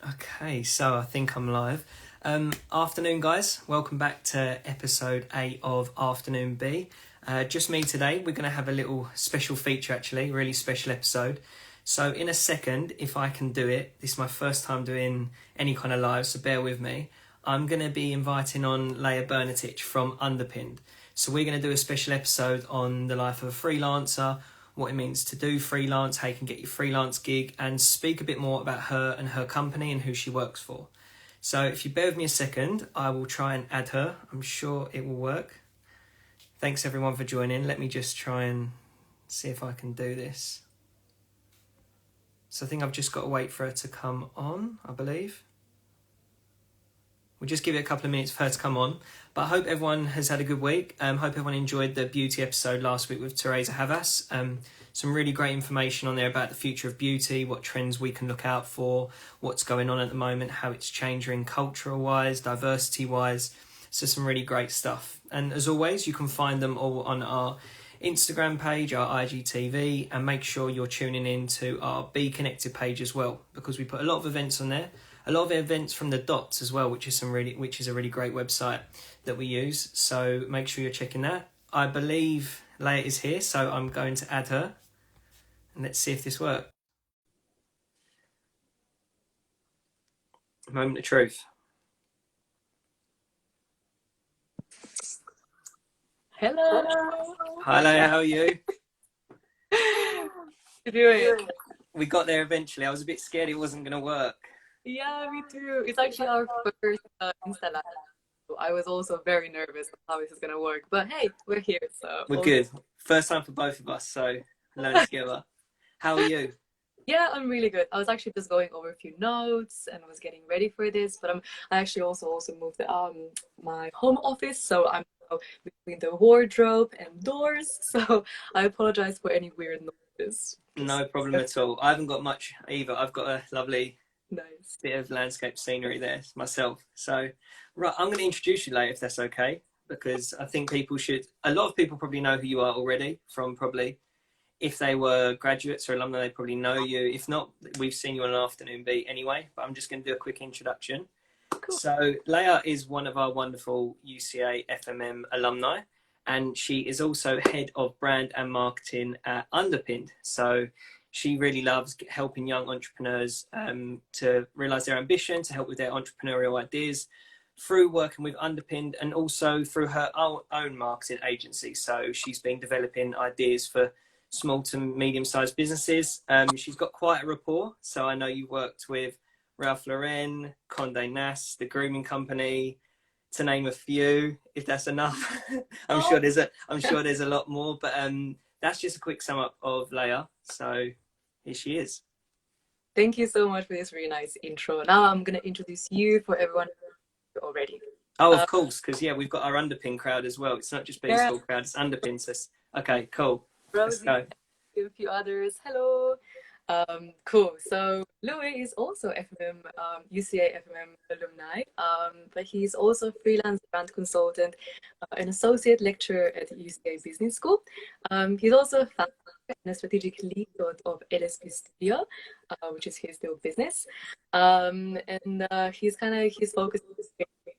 Okay, so I think I'm live. Afternoon, guys. Welcome back to episode 8 of Afternoon B. Just me today. We're going to have a little special feature, actually, really special episode. So in a second, if I can do it, this is my first time doing any kind of live, so bear with me. I'm going to be inviting on Lea UnderPinned from UnderPinned. So we're going to do a special episode on the life of a freelancer, what it means to do freelance, how you can get your freelance gig, and speak a bit more about her and her company and who she works for. So if you bear with me a second, I will try and add her. I'm sure it will work. Thanks everyone for joining. Let me just try and see if I can do this. So I think I've just got to wait for her to come on, I believe. We'll just give it a couple of minutes for her to come on. But I hope everyone has had a good week. Hope everyone enjoyed the beauty episode last week with Teresa Havas. Some really great information on there about the future of beauty, what trends we can look out for, what's going on at the moment, how it's changing cultural-wise, diversity-wise. So some really great stuff. And as always, you can find them all on our Instagram page, our IGTV, and make sure you're tuning in to our Be Connected page as well, because we put a lot of events on there. A lot of events from the Dots as well, which is a really great website that we use. So make sure you're checking that. I believe Lea is here, so I'm going to add her. And let's see if this works. Moment of truth. Hello. Hi Lea, how are you? You doing? We got there eventually. I was a bit scared it wasn't going to work. Yeah, me too. It's actually our first Insta Live. So I was also very nervous of how this is gonna work, but hey, we're here, so We're good. First time for both of us, so learn together. How are you? Yeah, I'm really good. I was actually just going over a few notes and was getting ready for this, but I actually also moved my home office, so I'm now between the wardrobe and doors. So I apologize for any weird noises. No problem at all. I haven't got much either. I've got a lovely Nice bit of landscape scenery there myself. So, right, I'm going to introduce you later if that's okay, because I think a lot of people probably know who you are already from probably, if they were graduates or alumni, they probably know you. If not, we've seen you on an afternoon beat anyway, but I'm just going to do a quick introduction. Cool. So Lea is one of our wonderful UCA FMM alumni, and she is also head of brand and marketing at UnderPinned. So she really loves helping young entrepreneurs to realise their ambition, to help with their entrepreneurial ideas through working with UnderPinned and also through her own marketing agency. So she's been developing ideas for small to medium-sized businesses. She's got quite a rapport. So I know you worked with Ralph Lauren, Condé Nast, the grooming company, to name a few, if that's enough. I'm sure there's a lot more, but that's just a quick sum up of Lea. So here she is. Thank you so much for this really nice intro. Now I'm going to introduce you for everyone already. Oh, of course, because yeah, we've got our UnderPinned crowd as well. It's not just B-School crowd, it's UnderPinned. So okay, cool. Rosie, let's go. A few others. Hello. Cool. So Louie is also FMM, UCA FMM alumni, but he's also a freelance brand consultant, an associate lecturer at the UCA Business School. He's also a founder and a strategic lead of LSP Studio, which is his new business. And he's focused on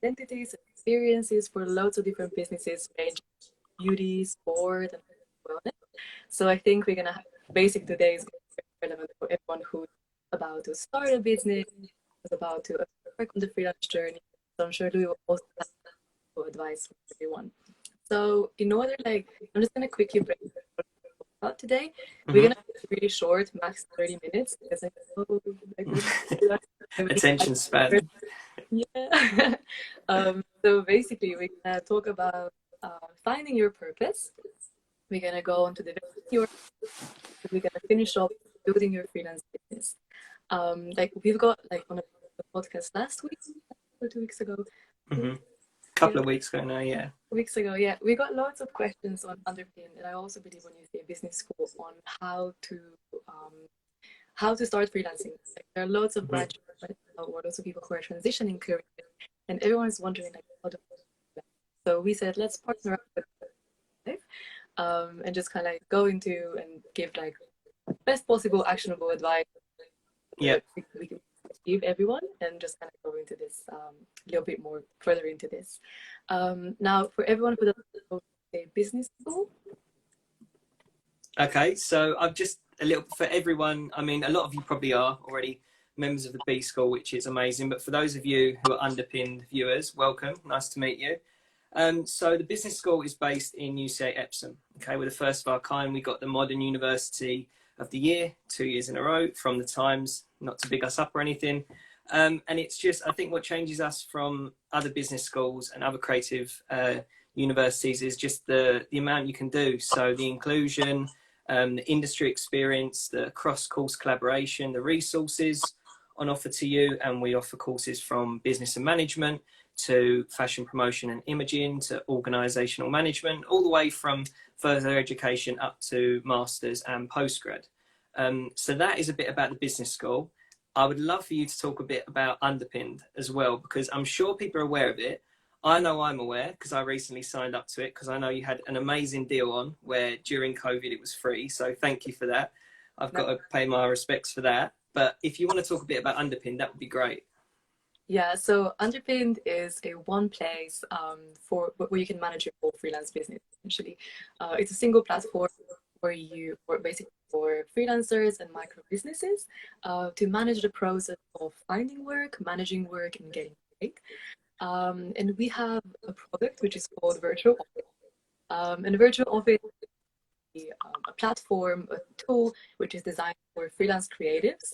identities and experiences for lots of different businesses, ranging beauty, sport, and wellness. So I think we're gonna have basic today is relevant for everyone who's about to start a business, who's about to work on the freelance journey. So I'm sure Louie will also have advice for everyone. So in order, I'm just gonna quickly break about today. We're gonna be really short, max 30 minutes. Because attention span. Yeah. So basically, we're gonna talk about finding your purpose. We're gonna go on to developing we're gonna finish off building your freelance business. We've got on a podcast last week or 2 weeks ago. Couple of weeks ago now, yeah. Weeks ago, yeah. We got lots of questions on UnderPinned, and I also believe on UCA Business School on how to start freelancing. There are lots of graduates or lots of people who are transitioning careers, and everyone is wondering how to do that. So we said let's partner up with and just kind of go into and give best possible actionable advice. Yeah. leave everyone and just kind of go into this a little bit more further into this. Now, for everyone who doesn't go to a business school. Okay, so I've just a little for everyone. I mean, a lot of you probably are already members of the B School, which is amazing. But for those of you who are underpinned viewers, welcome. Nice to meet you. So the business school is based in UCA Epsom. Okay, we're the first of our kind. We got the Modern University of the Year 2 years in a row from the Times, not to big us up or anything. And it's just, I think what changes us from other business schools and other creative universities is just the amount you can do. So the inclusion, the industry experience, the cross-course collaboration, the resources on offer to you. And we offer courses from business and management to fashion promotion and imaging to organisational management, all the way from further education up to masters and postgrad. So that is a bit about the business school. I would love for you to talk a bit about Underpinned as well, because I'm sure people are aware of it. I know I'm aware because I recently signed up to it, because I know you had an amazing deal on where during COVID it was free. So thank you for that. I've got to pay my respects for that. But if you want to talk a bit about Underpinned, that would be great. Yeah, so Underpinned is a one place for where you can manage your whole freelance business, essentially. It's a single platform where you work basically for freelancers and micro businesses to manage the process of finding work, managing work, and getting paid. And we have a product which is called Virtual Office. And Virtual Office is a platform, a tool which is designed for freelance creatives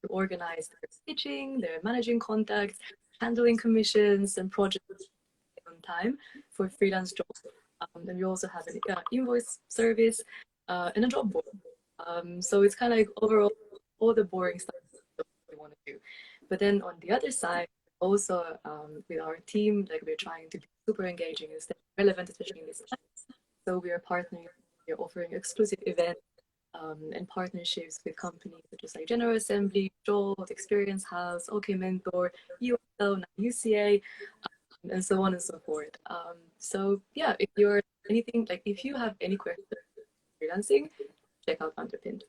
to organize their stitching, their managing contacts, handling commissions and projects on time for freelance jobs. And we also have an invoice service and a job board. So it's kind of like overall all the boring stuff we want to do. But then on the other side, also with our team, like we're trying to be super engaging and stay relevant, especially in this time. So we are partnering, we're offering exclusive events and partnerships with companies such as like General Assembly, Jolt, Experience House, OK Mentor, USL, now UCA, and so on and so forth. So yeah, if you're anything, like if you have any questions freelancing, check out Underpinned.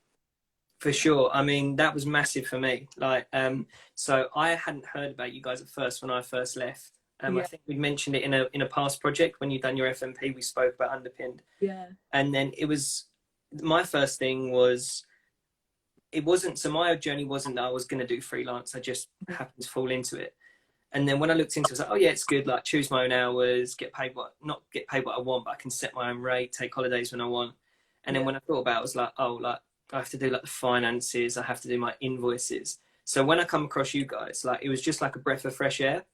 For sure. I mean, that was massive for me. Like, so I hadn't heard about you guys at first when I first left. Yeah. I think we mentioned it in a past project when you'd done your FMP. We spoke about Underpinned. Yeah. And then it was my first thing was it wasn't so my journey wasn't that I was going to do freelance. I just happened to fall into it. And then when I looked into it, I was like, oh yeah, it's good. Like choose my own hours, not get paid what I want, but I can set my own rate, take holidays when I want. And then when I thought about it, I was like, oh, like I have to do like the finances, I have to do my invoices. So when I come across you guys, like it was just like a breath of fresh air,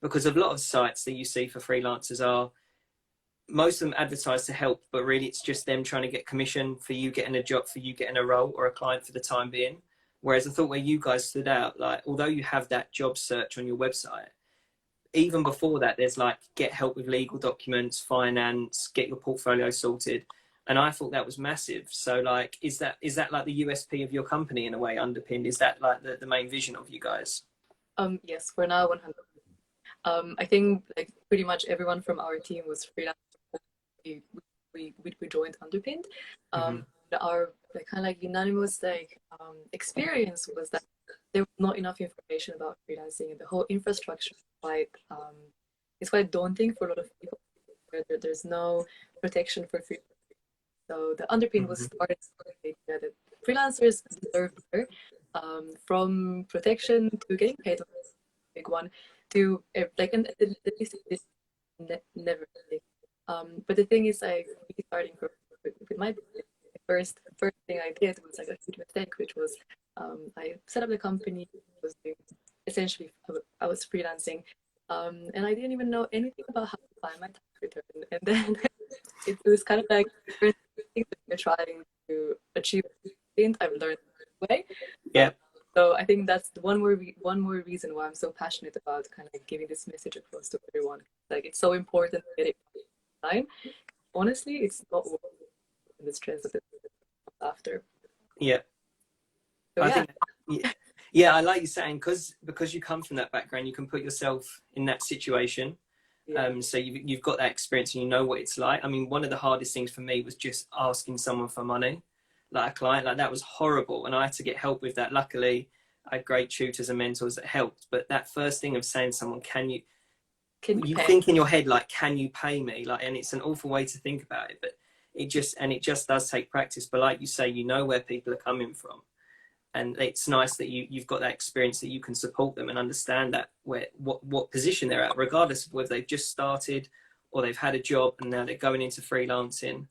because a lot of sites that you see for freelancers are, most of them advertise to help, but really it's just them trying to get commission for you getting a job, for you getting a role or a client for the time being. Whereas I thought where you guys stood out, like although you have that job search on your website, even before that, there's like get help with legal documents, finance, get your portfolio sorted. And I thought that was massive. So like, is that like the USP of your company in a way, Underpinned? Is that like the main vision of you guys? Yes, for now, 100%. I think like pretty much everyone from our team was freelance. We joined Underpinned. Our like kind of like unanimous experience was that there was not enough information about freelancing, and the whole infrastructure is quite daunting for a lot of people. There's no protection for free. So the Underpinned was started that freelancers deserve better, from protection to getting paid, big one, to like and the list is never ending. But the thing is, like starting with my business, first thing I did was like a huge mistake, which was I set up the company. Was doing, essentially I was freelancing, and I didn't even know anything about how to file my tax return. And then it was kind of like things that you're trying to achieve. I've learned the way. Yeah. So I think that's one more reason why I'm so passionate about kind of like giving this message across to everyone. Like it's so important to get it time. Honestly, it's not worth the stress of it after. Yeah. So, I think, yeah, I like you saying because you come from that background, you can put yourself in that situation. Yeah. So you've got that experience and you know what it's like. I mean, one of the hardest things for me was just asking someone for money, like a client, like that was horrible, and I had to get help with that. Luckily, I had great tutors and mentors that helped. But that first thing of saying to someone, you pay? think in your head, like, can you pay me? Like, and it's an awful way to think about it, but it just does take practice. But like you say, you know where people are coming from. And it's nice that you've got that experience that you can support them and understand that what position they're at, regardless of whether they've just started or they've had a job and now they're going into freelancing.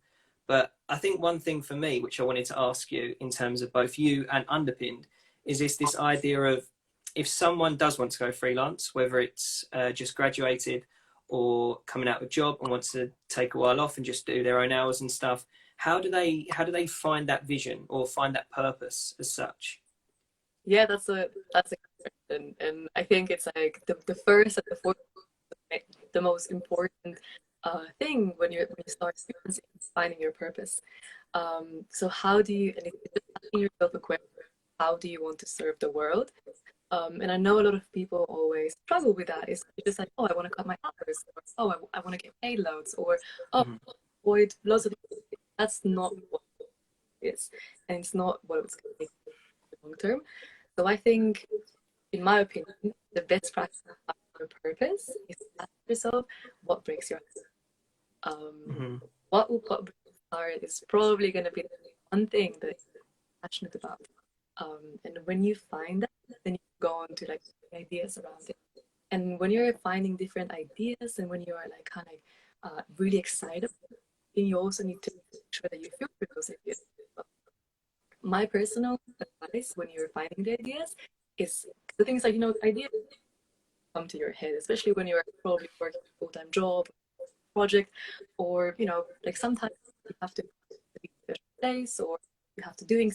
But I think one thing for me, which I wanted to ask you in terms of both you and Underpinned, is this idea of, if someone does want to go freelance, whether it's just graduated or coming out of a job and wants to take a while off and just do their own hours and stuff, how do they find that vision or find that purpose as such? Yeah, that's a good question, and I think it's like the first and the fourth, the most important thing when you start freelancing is finding your purpose. So how do you, and it's just asking yourself a question: how do you want to serve the world? And I know a lot of people always struggle with that. It's just like, oh, I want to cut my hours, or oh, I want to get paid loads, or oh, avoid lots of things. That's not what it is, and it's not what it's going to be long term. So I think, in my opinion, the best practice to find your purpose is to ask yourself what breaks your heart. What breaks your heart is probably going to be the one thing that you're passionate about. And when you find that, then you go on to like ideas around it. And when you're finding different ideas and when you are like kind of really excited, then you also need to make sure that you filter those ideas. My personal advice when you're finding the ideas is, the things like, ideas come to your head, especially when you're probably working a full-time job, project, or like sometimes you have to be in a special place, or you have to be doing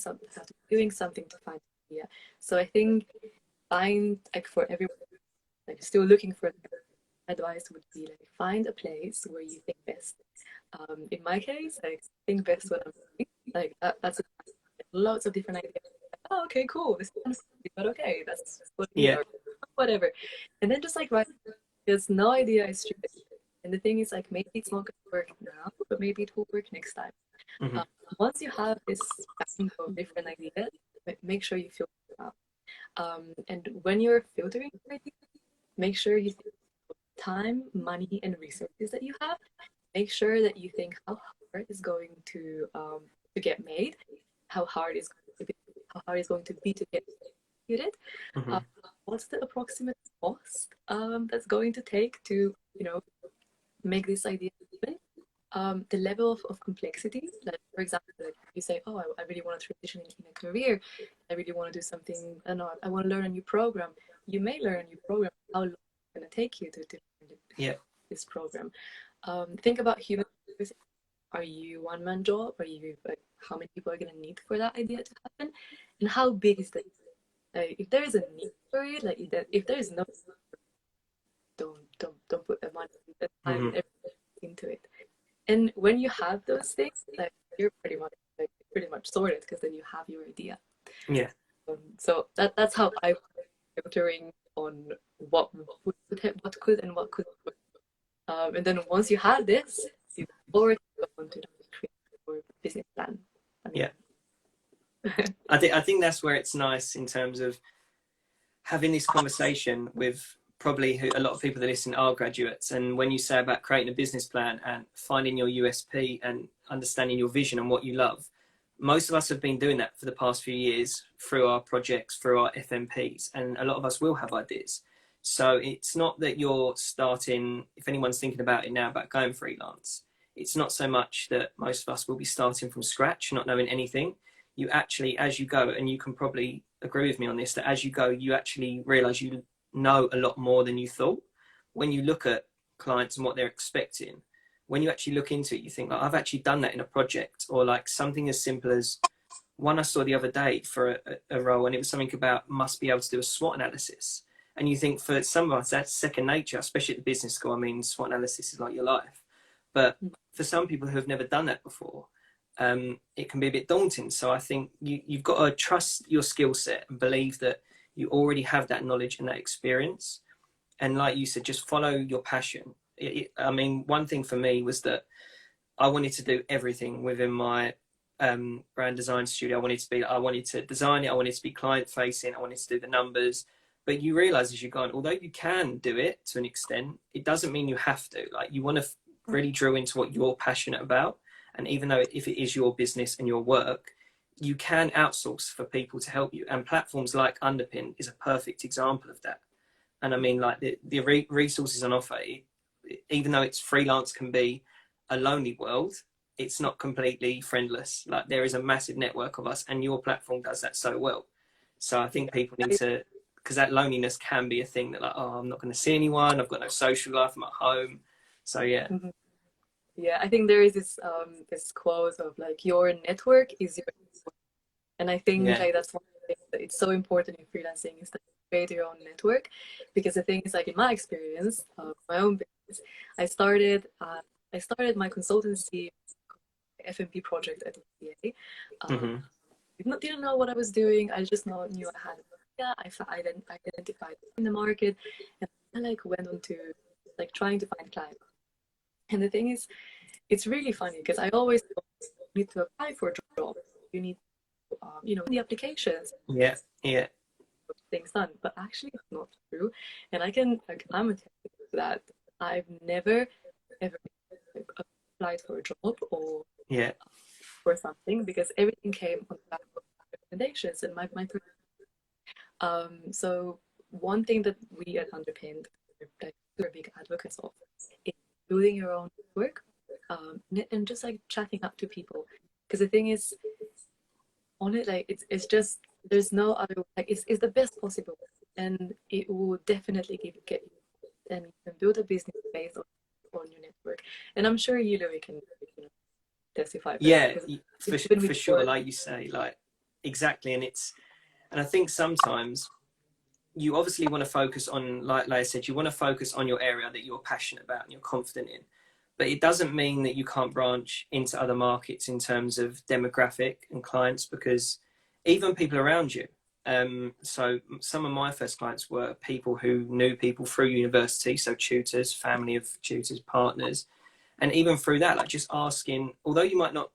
something to find an idea. So I think like for everyone like still looking for advice would be like, find a place where you think best. In my case, like, think best when I'm doing, like that's lots of different ideas. Oh, okay, cool. This sounds good, but okay, that's what we are, whatever. And then just like write, because no idea is stupid. And the thing is, like, maybe it's not going to work now, but maybe it will work next time. Once you have this bank of different ideas, make sure you filter them out. And when you're filtering ideas, make sure you think of time, money, and resources that you have. Make sure that you think how hard is going to get made, how hard is going to be to get executed. What's the approximate cost that's going to take to make this idea happen? The level of complexity, like for example, like you say, oh, I really want to transition in a career, I really want to do something, I don't know, I want to learn a new program. You may learn a new program. How long is it going to take you to learn this program? Think about human. Are you one-man job? Are you like, how many people are going to need for that idea to happen? And how big is that? If there is a need for it, like if there is no, don't put the money, the time, everything into it. And when you have those things, like you're pretty much sorted, because then you have your idea. Yeah. So that's how I filtering on what could and what could work. And then once you have this, you already go on to create your business plan. Yeah. I think that's where it's nice in terms of having this conversation with probably a lot of people that listen are graduates. And when you say about creating a business plan and finding your USP and understanding your vision and what you love, most of us have been doing that for the past few years through our projects, through our FMPs, and a lot of us will have ideas. So it's not that you're starting, if anyone's thinking about it now, about going freelance, it's not so much that most of us will be starting from scratch, not knowing anything. You actually, as you go, and you can probably agree with me on this, that as you go, you actually realize you know a lot more than you thought. When you look at clients and what they're expecting, when you actually look into it, you think, like, I've actually done that in a project. Or like something as simple as one I saw the other day for a role, and it was something about must be able to do a SWOT analysis. And you think for some of us, that's second nature, especially at the business school. I mean, SWOT analysis is like your life. But for some people who have never done that before, it can be a bit daunting. So I think you've got to trust your skill set and believe that you already have that knowledge and that experience. And like you said, just follow your passion. I mean, one thing for me was that I wanted to do everything within my brand design studio. I wanted to design it. I wanted to be client facing. I wanted to do the numbers. But you realize as you go on, although you can do it to an extent, it doesn't mean you have to. Like, you want to really drill into what you're passionate about. And even though if it is your business and your work, you can outsource for people to help you. And platforms like UnderPinned is a perfect example of that. And I mean, like, the resources on offer, even though it's freelance can be a lonely world, it's not completely friendless. Like, there is a massive network of us, and your platform does that so well. So I think people need to, because that loneliness can be a thing that, like, oh, I'm not going to see anyone, I've got no social life, I'm at home. So yeah. Mm-hmm. Yeah, I think there is this quote of like, your network is your network. And I think like that's one of the things that it's so important in freelancing, is that you create your own network. Because the thing is, like, in my experience, my own business, I started my consultancy FMP project at UCA. Didn't know what I was doing. I just knew I had an idea. I identified in the market, and I like went on to like trying to find clients. And the thing is, it's really funny because I always thought you need to apply for a job. You need to, the applications. Yeah. Things done, but actually it's not true. And I'm a that I've never ever applied for a job or for something, because everything came on the back of recommendations and my so one thing that we at UnderPinned, like, we're big advocates of, is building your own network, and just like chatting up to people. Because the thing is, on it, like, it's just, there's no other, like, it's the best possible, and it will definitely get you, and you can build a business based on your network. And I'm sure Louie can testify. Yeah, for sure. Like you say, like, exactly. And I think sometimes you obviously want to focus on, like I said, you want to focus on your area that you're passionate about and you're confident in. But it doesn't mean that you can't branch into other markets in terms of demographic and clients, because even people around you. So some of my first clients were people who knew people through university, so tutors, family of tutors, partners. And even through that, like, just asking, although you might not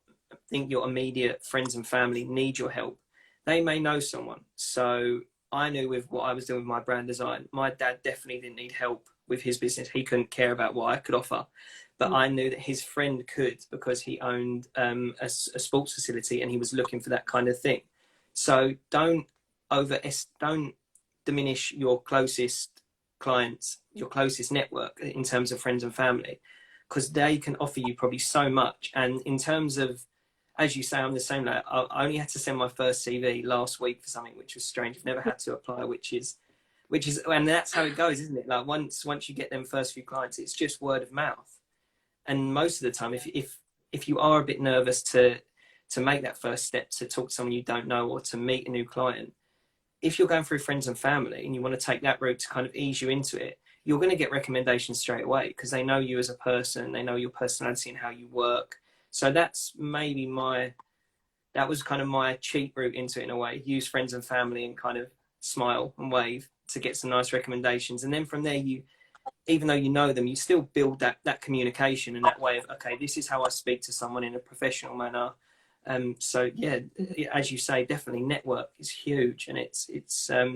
think your immediate friends and family need your help, they may know someone. So I knew with what I was doing with my brand design, my dad definitely didn't need help with his business. He couldn't care about what I could offer. But I knew that his friend could, because he owned a sports facility and he was looking for that kind of thing. So don't diminish your closest clients, your closest network in terms of friends and family, because they can offer you probably so much. And in terms of, as you say, I'm the same. Like, I only had to send my first CV last week for something, which was strange. I've never had to apply, which is, and that's how it goes, isn't it? Like, once you get them first few clients, it's just word of mouth. And most of the time, if you are a bit nervous to make that first step, to talk to someone you don't know or to meet a new client, if you're going through friends and family and you want to take that route to kind of ease you into it, you're going to get recommendations straight away, because they know you as a person, they know your personality and how you work. So that's maybe that was kind of my cheat route into it, in a way. Use friends and family and kind of smile and wave to get some nice recommendations. And then from there, even though you know them, you still build that communication and that way of, okay, this is how I speak to someone in a professional manner. So yeah, as you say, definitely network is huge, and it's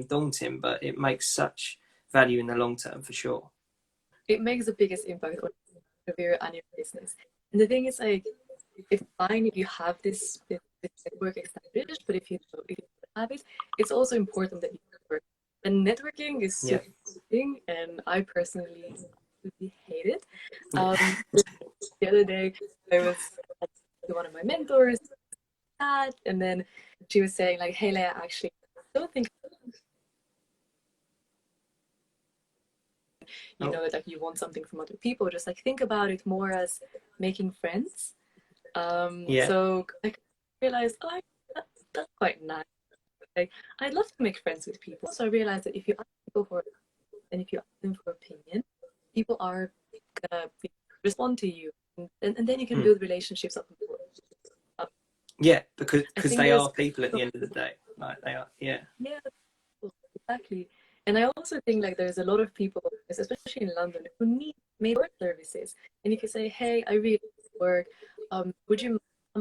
daunting, but it makes such value in the long term, for sure. It makes the biggest impact on your career and your business. And the thing is, like, it's fine if you have this network established, but if you don't have it, it's also important that you network. And networking is super interesting, and I personally hate it. The other day, I was to one of my mentors, and then she was saying, like, hey, Lea, actually, I don't think that, like, you want something from other people. Just like think about it more as making friends. So I realized, that's quite nice. Like, I'd love to make friends with people. So I realized that if you ask people if you ask them for opinion, people are gonna respond to you, and then you can build relationships up. Yeah, because they are people at the end of the day. Like, they are. Yeah, exactly. And I also think, like, there's a lot of people, especially in London, who need maybe work services. And if you say, hey, I really work, I'm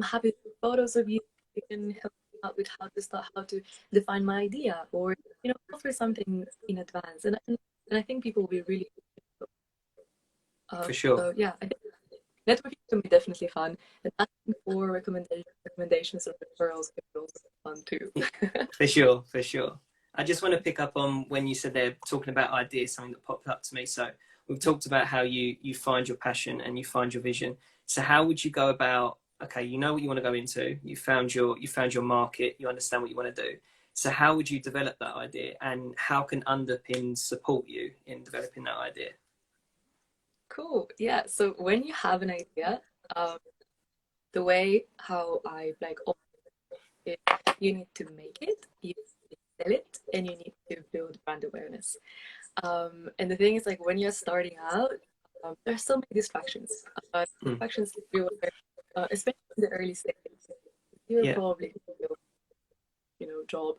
happy to photos of you. You can help me out with how to define my idea, or offer something in advance. And I think people will be really For sure. so yeah, I think networking can be definitely fun, and asking for recommendations or referrals can be also fun too. For sure, for sure. I just want to pick up on when you said they're talking about ideas, something that popped up to me. So we've talked about how you find your passion and you find your vision. So how would you go about, okay, you know what you want to go into, you found your market, you understand what you want to do. So how would you develop that idea, and how can Underpin support you in developing that idea? Cool. Yeah. So when you have an idea, the way how I like it, you need to make it, you need to sell it, and you need to build brand awareness. And the thing is, like when you're starting out, there are so many distractions. Distractions everywhere, especially in the early stages. You're Yeah. probably job,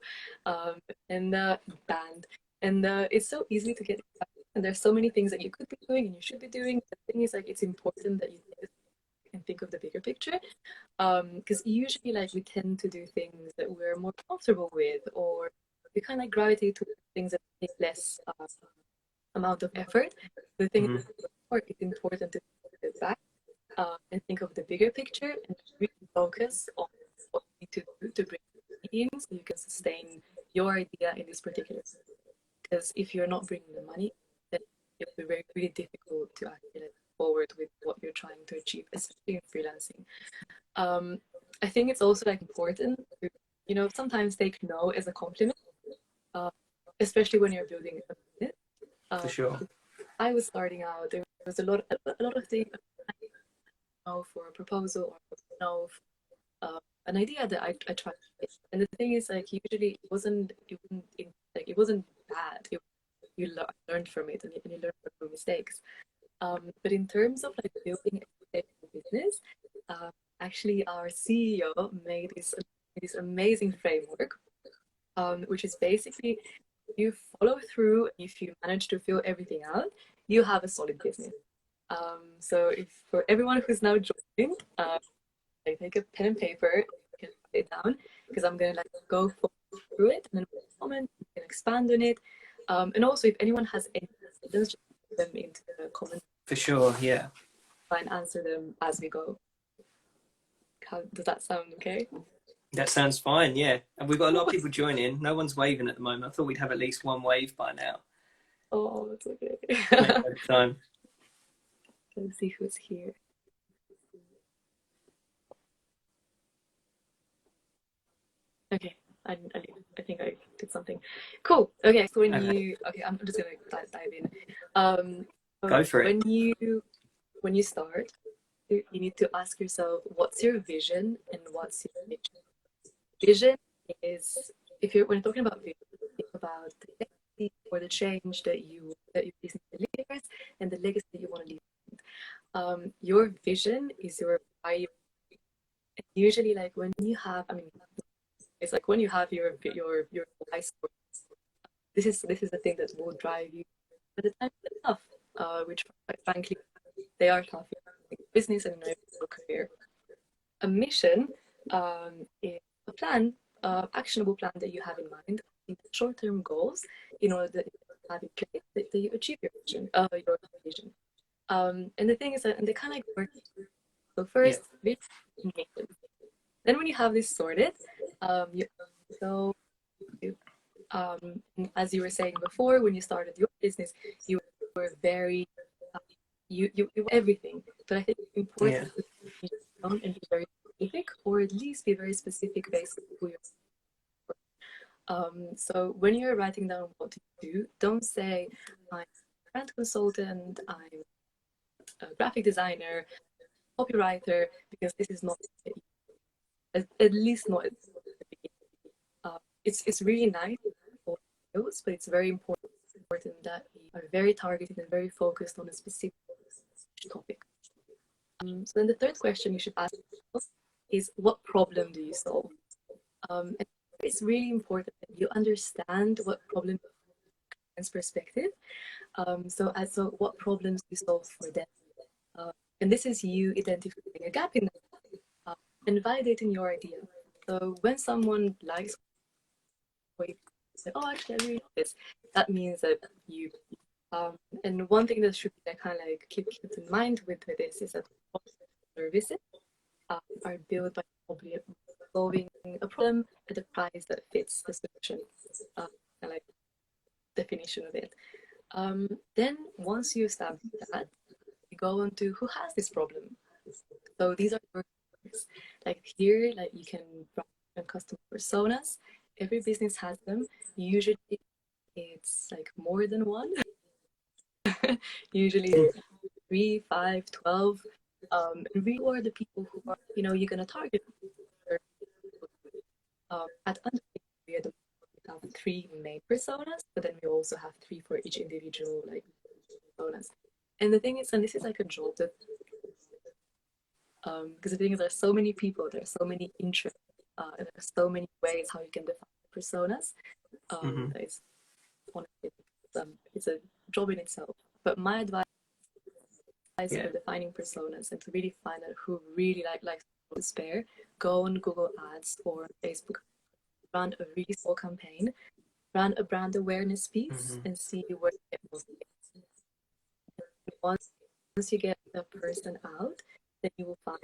and band, and it's so easy to get. And there's so many things that you could be doing and you should be doing. The thing is, like, it's important that you can think of the bigger picture, because usually, like, we tend to do things that we're more comfortable with, or we kind of like gravitate to things that take less amount of effort. The thing is, it's important to step back and think of the bigger picture and really focus on what you need to do to bring in so you can sustain your idea in this particular. Because if you're not bringing the money, then it'll be very really difficult to actually like, forward with what you're trying to achieve, especially in freelancing. I think it's also like important to sometimes take no as a compliment, uh, especially when you're building a business. For sure. I was starting out. There was a lot of things. No for a proposal, or no an idea that I tried. And the thing is, like, usually it wasn't bad. You learned from it, and you learned from your mistakes. But in terms of like building a business, actually our CEO made this amazing framework, which is basically you follow through. If you manage to fill everything out, you have a solid business. So if for everyone who's now joined, I take a pen and paper, you can write it down, because I'm gonna like go through it and then comment, you can expand on it. And also if anyone has any questions, just put them into the comments. For sure, yeah. Try and answer them as we go. Does that sound okay? That sounds fine, yeah. And we've got a lot of people joining. No one's waving at the moment. I thought we'd have at least one wave by now. Oh, it's okay. Time. Let's see who's here. Okay, I think I did something. Cool. Okay, so I'm just gonna dive in. Go for it. When you start, you need to ask yourself, what's your vision and what's your mission? Vision is, when you're talking about vision, think about the legacy or the change that your business delivers and the legacy that you want to leave. Your vision is your priority. Usually, like when you have, it's like when you have your why story. This is the thing that will drive you. But the times are tough, which frankly they are tough in business and in your career. A mission is a plan, actionable plan that you have in mind, short-term goals in order that you have in place that you achieve your vision. And the thing is that, and they kind of like work. So first, vision. Then when you have this sorted, as you were saying before, when you started your business, you were very you everything. But I think it's important to be down and be very specific, or at least be very specific based on who you're. So when you're writing down what to do, don't say I'm a brand consultant, I'm a graphic designer, copywriter, because this is not at least not. It's really nice for skills, but it's very important that we are very targeted and very focused on a specific topic. So then the third question you should ask yourself is, what problem do you solve? And it's really important that you understand what problem from perspective. So what problems do you solve for them? And this is you identifying a gap in them. and validating your idea. So when someone likes what you say, oh, actually, I really like this, that means that you. And one thing that should be like, kind of like keep in mind with this is that services are built by probably solving a problem at a price that fits the solution, like definition of it. Then once you establish that, you go on to who has this problem. So these are your customers. Like here, like you can run customer personas. Every business has them. Usually it's like more than one. Usually 3, 5, 12. And we are the people who are, you know, you're gonna target. At UnderPinned, we have 3 main personas, but then we also have 3 for each individual like personas. And the thing is, and this is like a job that because the thing is, there's so many people, there's so many interests, and there's so many ways how you can define personas. It's honestly, it's a job in itself. But my advice for defining personas and to really find out who really likes to spare, go on Google Ads or Facebook, run a really small campaign, run a brand awareness piece, and see where you get most. Once you get the person out, then you will find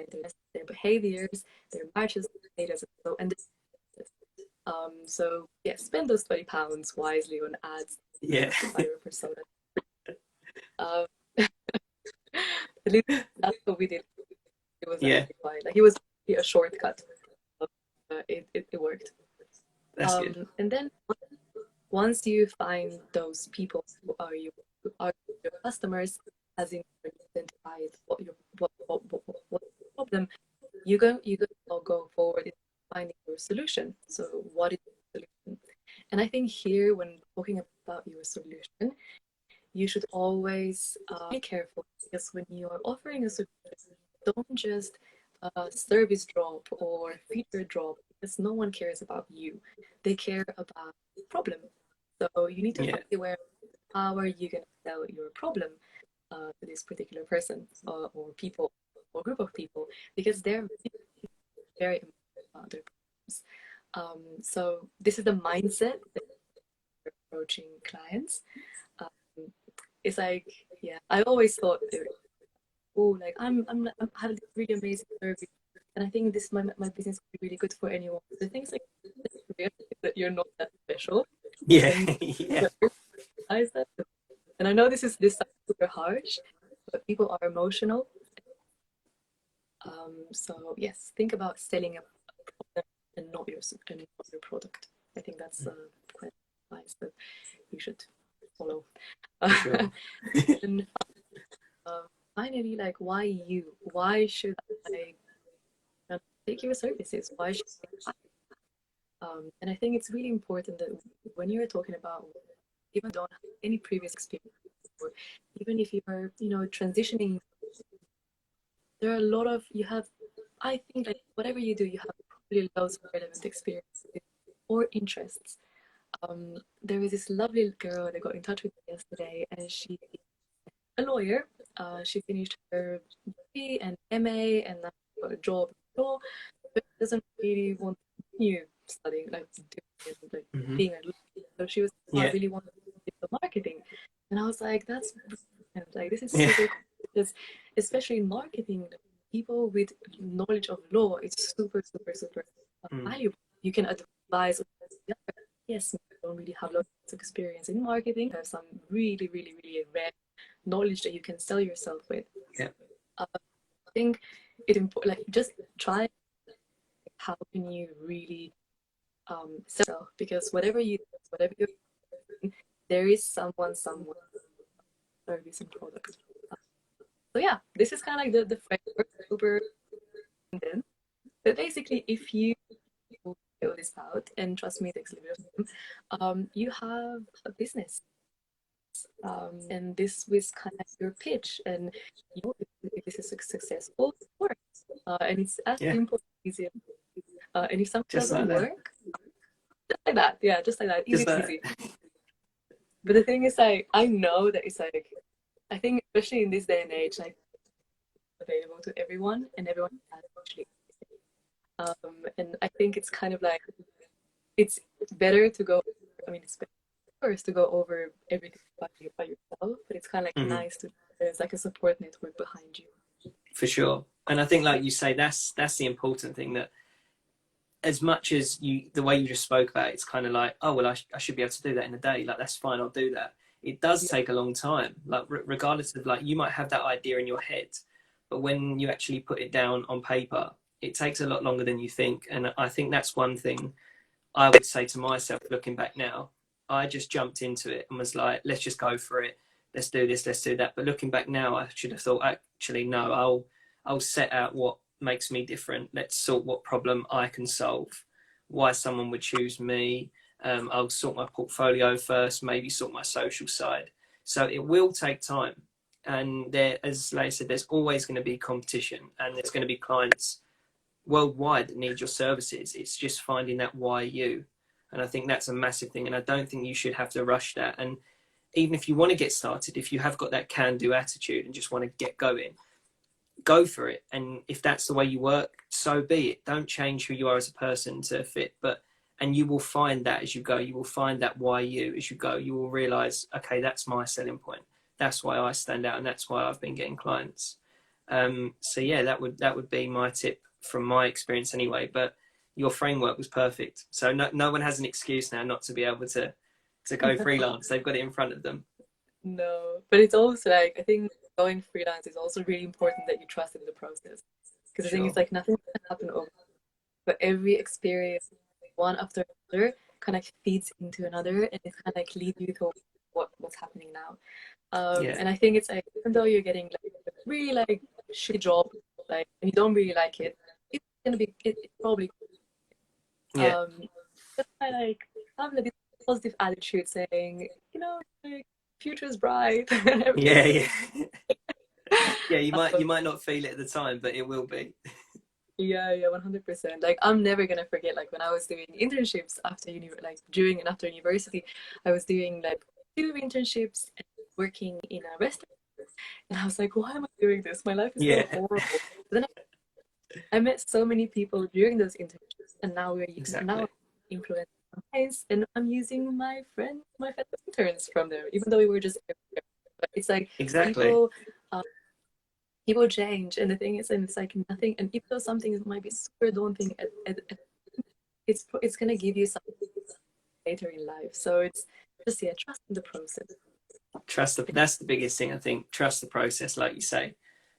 their behaviors, their matches, data, and so yeah, spend those £20 wisely on ads. Yeah. By your persona. At least that's what we did. It was fine. Like it was a shortcut. It worked. That's good. And then once you find those people who are your customers, as in identified what problem, you go go forward in finding your solution. So what is the solution? And I think here, when talking about your solution, you should always be careful, because when you are offering a solution, don't just service drop or feature drop, because no one cares about you. They care about the problem. So you need to be aware of how are you going to sell your problem to this particular person or people or group of people, because they're very important about their problems. So this is the mindset that you're approaching clients. It's like, yeah, I always thought, oh, like I'm having this really amazing service, and I think this my business would be really good for anyone. The things like that you're not that special. Yeah. And I know this sounds super harsh, but people are emotional. So yes, think about selling a product and not your product. I think that's quite nice that you should follow. Sure. And finally, like, why you? Why should I take your services? Why should I? And I think it's really important that when you're talking about, even don't have any previous experience, or even if you're, transitioning, there are a lot of, I think like whatever you do, you have probably loads of relevant experiences or interests. There was this lovely girl that got in touch with me yesterday, and she's a lawyer. She finished her degree and MA, and now got a job in law, but doesn't really want to continue studying, like being a lawyer. So she was, I really want to do digital marketing, and I was like, that's brilliant. Like, this is super cool, because especially in marketing, people with knowledge of law, it's super valuable. You can advise. Yes, you don't really have lots of experience in marketing. Have some really rare knowledge that you can sell yourself with. I think it important, like, just try how can you really sell yourself, because whatever you're doing, there is someone service and product. So yeah, this is kind of like the framework, super. But basically, if you fill this out, and trust me, it takes a little bit of time, you have a business. And this was kind of your pitch, and if this is successful, it works. And it's as simple as easy. And if something doesn't work, just like that, just like that, easy. But the thing is, like, I know that it's like, I think especially in this day and age, like, available to everyone, and everyone has actually. And I think it's kind of like, it's better to go, I mean, it's better first to go over everything by yourself, but it's kind of like Hmm. nice to, there's like a support network behind you. For sure. And I think, like you say, that's the important thing, that as much as you, the way you just spoke about it, it's kind of like, oh well, I should be able to do that in a day, like that's fine, I'll do that. It does Yeah. take a long time, like regardless of, like, you might have that idea in your head, but when you actually put it down on paper, it takes a lot longer than you think. And I think that's one thing I would say to myself looking back now. I just jumped into it and was like, let's just go for it, let's do this, let's do that. But looking back now, I should have thought, actually no, I'll set out what makes me different. Let's sort what problem I can solve, why someone would choose me. I'll sort my portfolio first, maybe sort my social side. So it will take time. And there, as Lea said, there's always going to be competition, and there's going to be clients worldwide that need your services. It's just finding that why you. And I think that's a massive thing. And I don't think you should have to rush that. And even if you want to get started, if you have got that can do attitude and just want to get going, go for it. And if that's the way you work, so be it. Don't change who you are as a person to fit. And you will find that as you go. You will find that why you as you go. You will realize, okay, that's my selling point. That's why I stand out, and that's why I've been getting clients. So yeah, that would be my tip from my experience anyway. But your framework was perfect. So no one has an excuse now not to be able to go freelance. They've got it in front of them. No, but it's also like, I think going freelance is also really important that you trust in the process. Because I think it's Sure. like nothing can happen over, but every experience, one after another, kind of feeds into another, and it kind of like leads you to what's happening now. Yeah. And I think it's like, even though you're getting like a really like shitty job, like, and you don't really like it, it's gonna be, it's probably, Yeah. just kind of like have like this positive attitude, saying, like, future is bright, and Yeah. everything's gonna Yeah. be. Yeah. You might Um, you might not feel it at the time, but it will be. yeah, yeah, 100%. Like, I'm never gonna forget, like, when I was doing internships after uni, like during and after university, I was doing like 2 internships and working in a restaurant. And I was like, why am I doing this? My life is so Yeah. horrible. But then I met so many people during those internships, and now I'm Exactly. influencing campaigns, and I'm using my fellow interns from there, even though we were just everywhere. But it's like Exactly. people, uh, people change, and the thing is, and it's like nothing. And even though something might be super daunting, it's gonna give you something later in life. So it's just, yeah, trust in the process. That's the biggest thing, I think. Trust the process, like you say,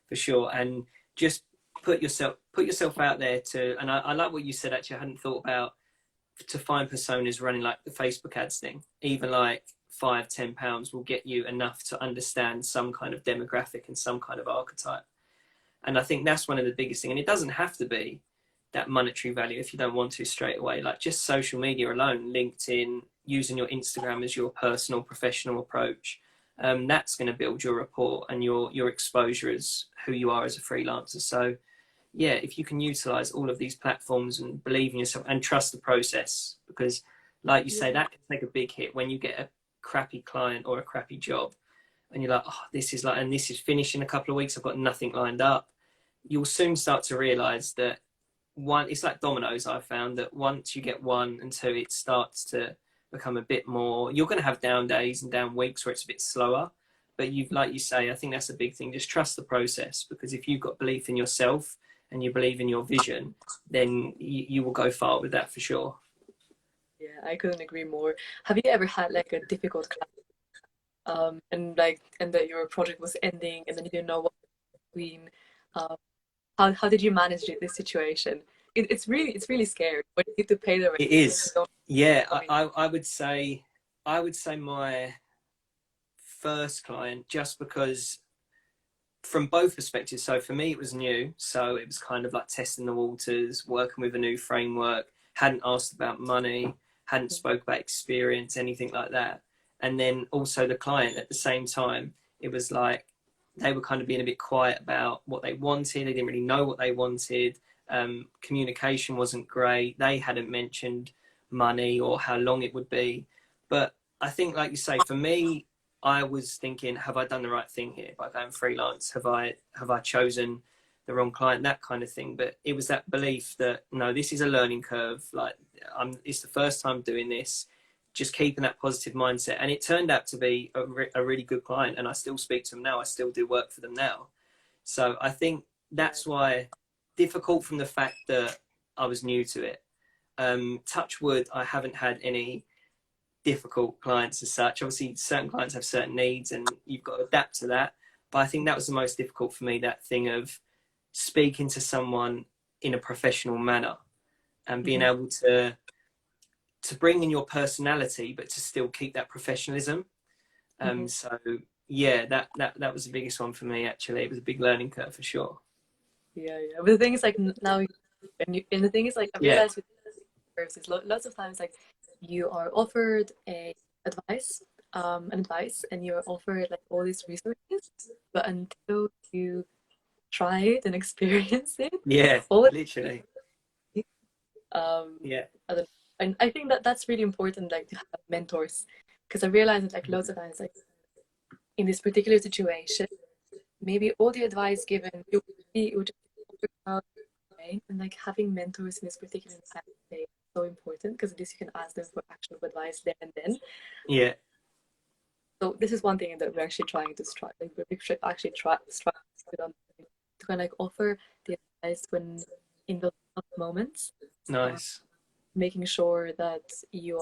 for sure. And just put yourself out there to. And I like what you said. Actually, I hadn't thought about, to find personas running like the Facebook ads thing. Even like £5-10 will get you enough to understand some kind of demographic and some kind of archetype. And I think that's one of the biggest things. And it doesn't have to be that monetary value if you don't want to straight away. Like just social media alone, LinkedIn, using your Instagram as your personal professional approach. That's going to build your rapport and your exposure as who you are as a freelancer. So yeah, if you can utilize all of these platforms and believe in yourself and trust the process, because like you say, Yeah. that can take a big hit when you get a crappy client or a crappy job and you're like, oh, this is like, and this is finished in a couple of weeks, I've got nothing lined up. You'll soon start to realize that it's like dominoes. I've found that once you get one and two, it starts to become a bit more, you're going to have down days and down weeks where it's a bit slower, but like you say, I think that's a big thing. Just trust the process, because if you've got belief in yourself and you believe in your vision, then you will go far with that for sure. Yeah, I couldn't agree more. Have you ever had like a difficult class, and like, and that your project was ending, and then you didn't know what between? Um, how did you manage this situation? It's really scary when you need to pay the rent. It And you is. don't Yeah, have money. I would say my first client, just because from both perspectives. So for me, it was new. So it was kind of like testing the waters, working with a new framework, hadn't asked about money, hadn't spoke about experience, anything like that. And then also the client at the same time, it was like they were kind of being a bit quiet about what they wanted. They didn't really know what they wanted. Communication wasn't great. They hadn't mentioned money or how long it would be. But I think, like you say, for me, I was thinking, have I done the right thing here by going freelance? Have I chosen the wrong client, that kind of thing. But it was that belief that, no, this is a learning curve. Like, it's the first time doing this. Just keeping that positive mindset. And it turned out to be a really good client. And I still speak to them now. I still do work for them now. So I think that's why, difficult from the fact that I was new to it. Touch wood, I haven't had any difficult clients as such. Obviously, certain clients have certain needs and you've got to adapt to that. But I think that was the most difficult for me, that thing of speaking to someone in a professional manner and being able to bring in your personality, but to still keep that professionalism. So yeah, that was the biggest one for me, actually. It was a big learning curve for sure. Yeah. But the thing is, like, now, and the thing is, like, I realized with services, lots of times, like, you are offered an advice, and you're offered like all these resources, but until you try it and experience it, literally. And I think that that's really important, like, to have mentors, because I realized that, like, loads of times, like, in this particular situation, maybe all the advice given, it would just work out, right? And like having mentors in this particular time is so important, because at least you can ask them for actual advice there and then. Yeah. So this is one thing that we're actually trying to strive. Like, we should actually try to kind of like offer the advice when in those moments. Nice. Making sure that you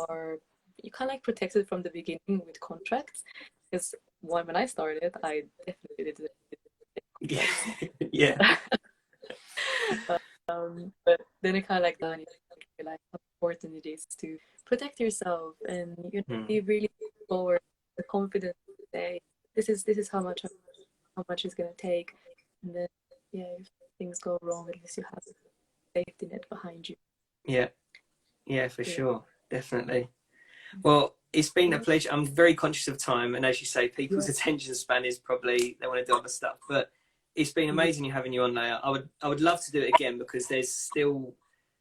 kind of like protected from the beginning with contracts, because when I started, I definitely did it. Yeah. But then it kind of like realize how important it is to protect yourself, and be really forward, the confidence to say this is how much it's gonna take, and then if things go wrong, at least you have a safety net behind you. Yeah, for sure, definitely. Well, it's been a pleasure. I'm very conscious of time, and as you say, people's attention span is probably, they want to do other stuff, but it's been amazing having you on, Lea. I would love to do it again, because there's still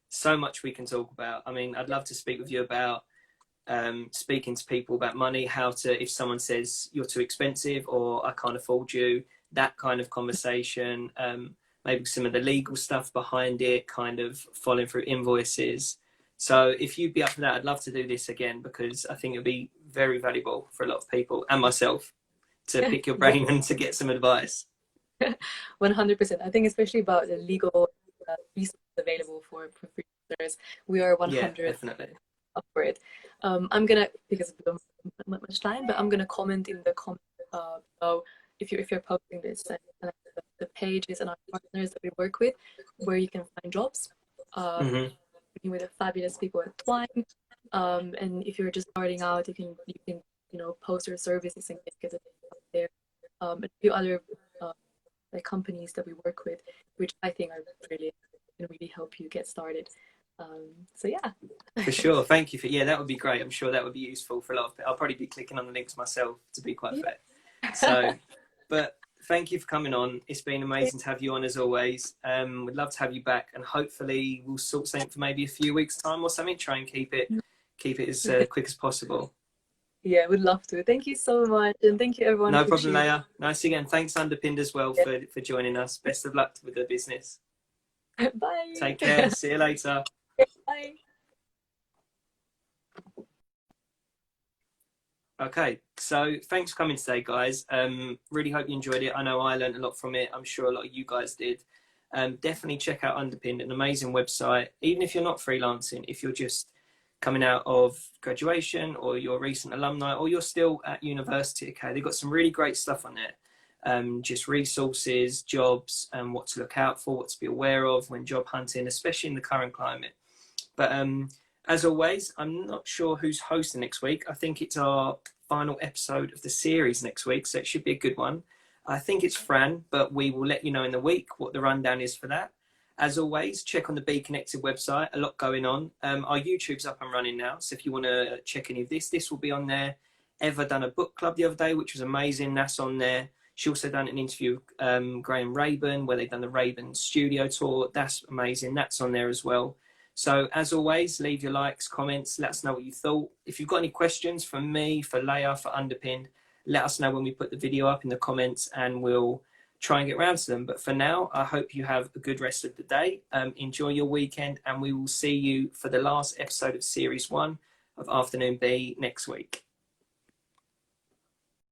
so much we can talk about. I mean, I'd love to speak with you about speaking to people about money, how to, if someone says you're too expensive or I can't afford you, that kind of conversation, maybe some of the legal stuff behind it, kind of following through invoices. So if you'd be up for that, I'd love to do this again, because I think it'd be very valuable for a lot of people and myself to pick your brain and to get some advice. 100%. I think especially about the legal resources available for freelancers, we are 100 up for it. I'm gonna, because we don't have much time, but I'm gonna comment in the comment below, if you're posting this, the pages and our partners that we work with, where you can find jobs. With the fabulous people at Twine, and if you're just starting out, you can post your services and get it out there. And a few other like companies that we work with, which I think are brilliant and really help you get started. So yeah. For sure. Thank you for, that would be great. I'm sure that would be useful for a lot of people. I'll probably be clicking on the links myself, to be quite fair. So, but thank you for coming on. It's been amazing to have you on, as always. We'd love to have you back, and hopefully we'll sort something for maybe a few weeks' time or something. Try and keep it as quick as possible. Yeah, we'd love to. Thank you so much, and thank you everyone. No problem, Lea. Nice again. Thanks, UnderPinned, as well, for joining us. Best of luck with the business. Bye. Take care. See you later. Bye. Okay, so thanks for coming today, guys. Really hope you enjoyed it. I know I learned a lot from it. I'm sure a lot of you guys did. Definitely check out UnderPinned, an amazing website. Even if you're not freelancing, if you're just coming out of graduation, or you're a recent alumni, or you're still at university, okay, they've got some really great stuff on there. Just resources, jobs, and what to look out for, what to be aware of when job hunting, especially in the current climate. But as always, I'm not sure who's hosting next week. I think it's our final episode of the series next week, so it should be a good one. I think it's Fran, but we will let you know in the week what the rundown is for that. As always, check on the Be Connected website, a lot going on. Our YouTube's up and running now, so if you want to check any of this will be on there. Eva done a book club the other day, which was amazing. That's on there. She also done an interview with Graham Raben, where they've done the Raben studio tour. That's amazing. That's on there as well. So as always, leave your likes, comments, let us know what you thought. If you've got any questions for me, for Lea, for UnderPinned, let us know when we put the video up in the comments, and we'll try and get around to them. But for now, I hope you have a good rest of the day. Enjoy your weekend, and we will see you for the last episode of Series 1 of Afternoon B next week.